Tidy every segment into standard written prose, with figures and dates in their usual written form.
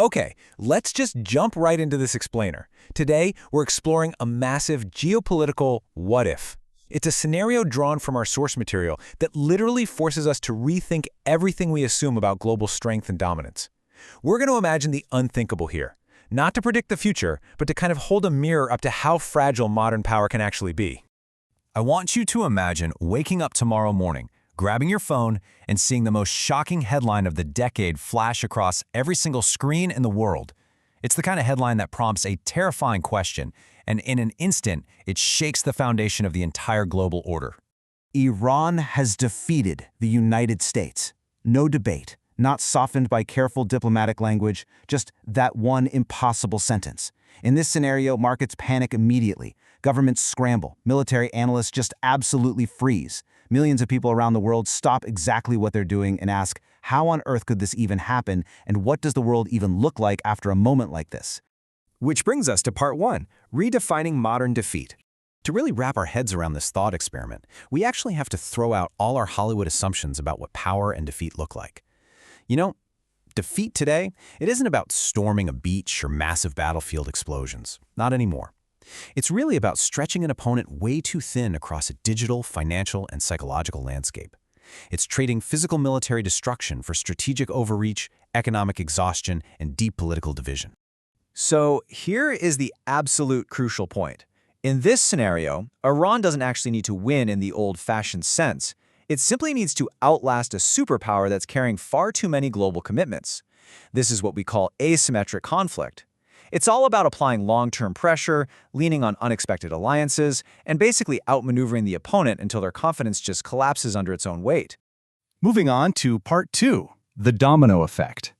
Okay, let's just jump right into this explainer. Today, we're exploring a massive geopolitical what-if. It's a scenario drawn from our source material that literally forces us to rethink everything we assume about global strength and dominance. We're going to imagine the unthinkable here, not to predict the future, but to kind of hold a mirror up to how fragile modern power can actually be. I want you to imagine waking up tomorrow morning, grabbing your phone, and seeing the most shocking headline of the decade flash across every single screen in the world. It's the kind of headline that prompts a terrifying question, and in an instant, it shakes the foundation of the entire global order. Iran has defeated the United States. No debate, not softened by careful diplomatic language, just that one impossible sentence. In this scenario, markets panic immediately. Governments scramble. Military analysts just absolutely freeze. Millions of people around the world stop exactly what they're doing and ask, how on earth could this even happen, and what does the world even look like after a moment like this? Which brings us to part one, redefining modern defeat. To really wrap our heads around this thought experiment, we actually have to throw out all our Hollywood assumptions about what power and defeat look like. You know, defeat today, it isn't about storming a beach or massive battlefield explosions. Not anymore. It's really about stretching an opponent way too thin across a digital, financial, and psychological landscape. It's trading physical military destruction for strategic overreach, economic exhaustion, and deep political division. So here is the absolute crucial point. In this scenario, Iran doesn't actually need to win in the old-fashioned sense. It simply needs to outlast a superpower that's carrying far too many global commitments. This is what we call asymmetric conflict. It's all about applying long-term pressure, leaning on unexpected alliances, and basically outmaneuvering the opponent until their confidence just collapses under its own weight. Moving on to part two, the domino effect.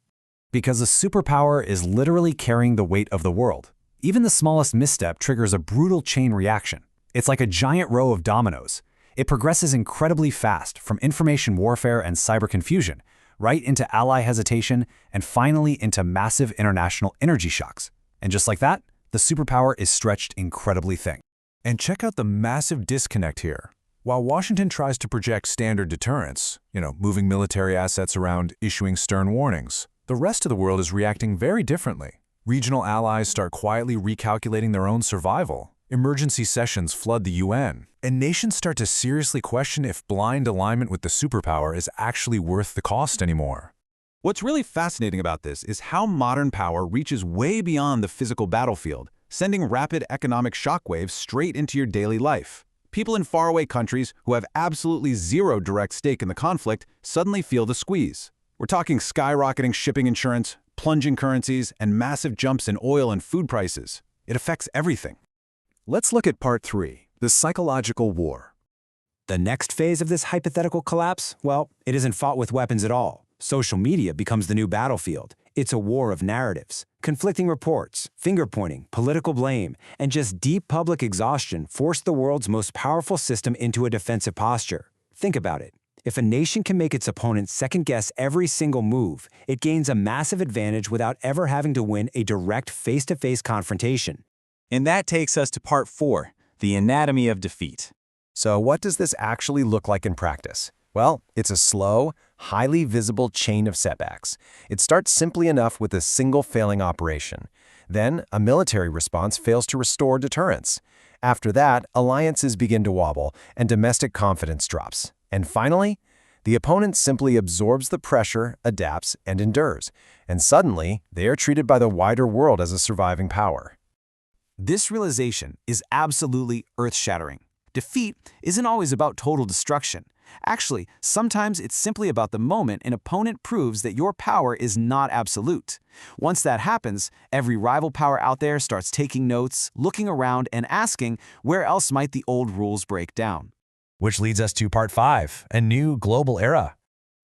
Because a superpower is literally carrying the weight of the world. Even the smallest misstep triggers a brutal chain reaction. It's like a giant row of dominoes. It progresses incredibly fast, from information warfare and cyber confusion, right into ally hesitation, and finally into massive international energy shocks. And just like that, the superpower is stretched incredibly thin. And check out the massive disconnect here. While Washington tries to project standard deterrence, moving military assets around, issuing stern warnings, the rest of the world is reacting very differently. Regional allies start quietly recalculating their own survival. Emergency sessions flood the UN, and nations start to seriously question if blind alignment with the superpower is actually worth the cost anymore. What's really fascinating about this is how modern power reaches way beyond the physical battlefield, sending rapid economic shockwaves straight into your daily life. People in faraway countries who have absolutely zero direct stake in the conflict suddenly feel the squeeze. We're talking skyrocketing shipping insurance, plunging currencies, and massive jumps in oil and food prices. It affects everything. Let's look at part three, the psychological war. The next phase of this hypothetical collapse, well, it isn't fought with weapons at all. Social media becomes the new battlefield. It's a war of narratives. Conflicting reports, finger-pointing, political blame, and just deep public exhaustion force the world's most powerful system into a defensive posture. Think about it. If a nation can make its opponent second-guess every single move, it gains a massive advantage without ever having to win a direct face-to-face confrontation. And that takes us to part four, the anatomy of defeat. So what does this actually look like in practice? Well, it's a slow, highly visible chain of setbacks. It starts simply enough with a single failing operation. Then, a military response fails to restore deterrence. After that, alliances begin to wobble, and domestic confidence drops. And finally, the opponent simply absorbs the pressure, adapts, and endures. And suddenly, they are treated by the wider world as a surviving power. This realization is absolutely earth-shattering. Defeat isn't always about total destruction. Actually, sometimes it's simply about the moment an opponent proves that your power is not absolute. Once that happens, every rival power out there starts taking notes, looking around, and asking where else might the old rules break down. Which leads us to part five, a new global era.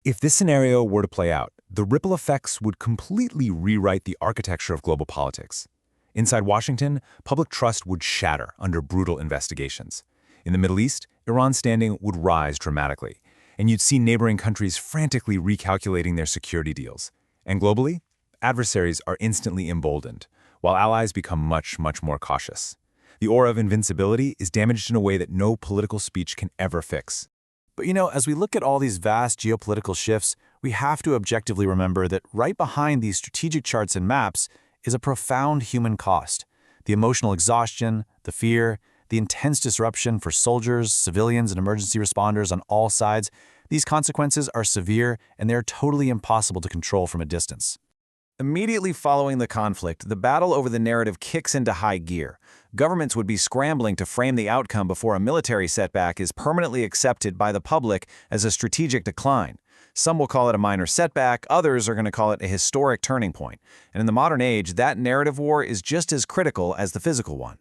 If this scenario were to play out, the ripple effects would completely rewrite the architecture of global politics. Inside Washington, public trust would shatter under brutal investigations. In the Middle East, Iran's standing would rise dramatically, and you'd see neighboring countries frantically recalculating their security deals. And globally, adversaries are instantly emboldened, while allies become much more cautious. The aura of invincibility is damaged in a way that no political speech can ever fix. But as we look at all these vast geopolitical shifts, we have to objectively remember that right behind these strategic charts and maps is a profound human cost. The emotional exhaustion, the fear, the intense disruption for soldiers, civilians, and emergency responders on all sides, these consequences are severe and they are totally impossible to control from a distance. Immediately following the conflict, the battle over the narrative kicks into high gear. Governments would be scrambling to frame the outcome before a military setback is permanently accepted by the public as a strategic decline. Some will call it a minor setback, others are going to call it a historic turning point. And in the modern age, that narrative war is just as critical as the physical one.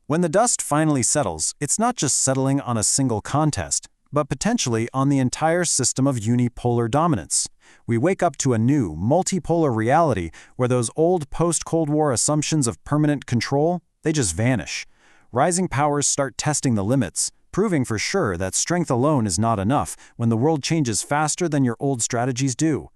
When the dust finally settles, it's not just settling on a single contest, but potentially on the entire system of unipolar dominance. We wake up to a new, multipolar reality where those old post-Cold War assumptions of permanent control, they just vanish. Rising powers start testing the limits, proving for sure that strength alone is not enough when the world changes faster than your old strategies do.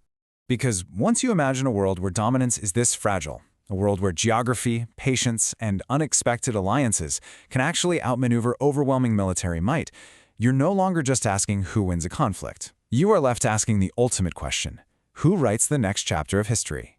Because once you imagine a world where dominance is this fragile, a world where geography, patience, and unexpected alliances can actually outmaneuver overwhelming military might, you're no longer just asking who wins a conflict. You are left asking the ultimate question: who writes the next chapter of history?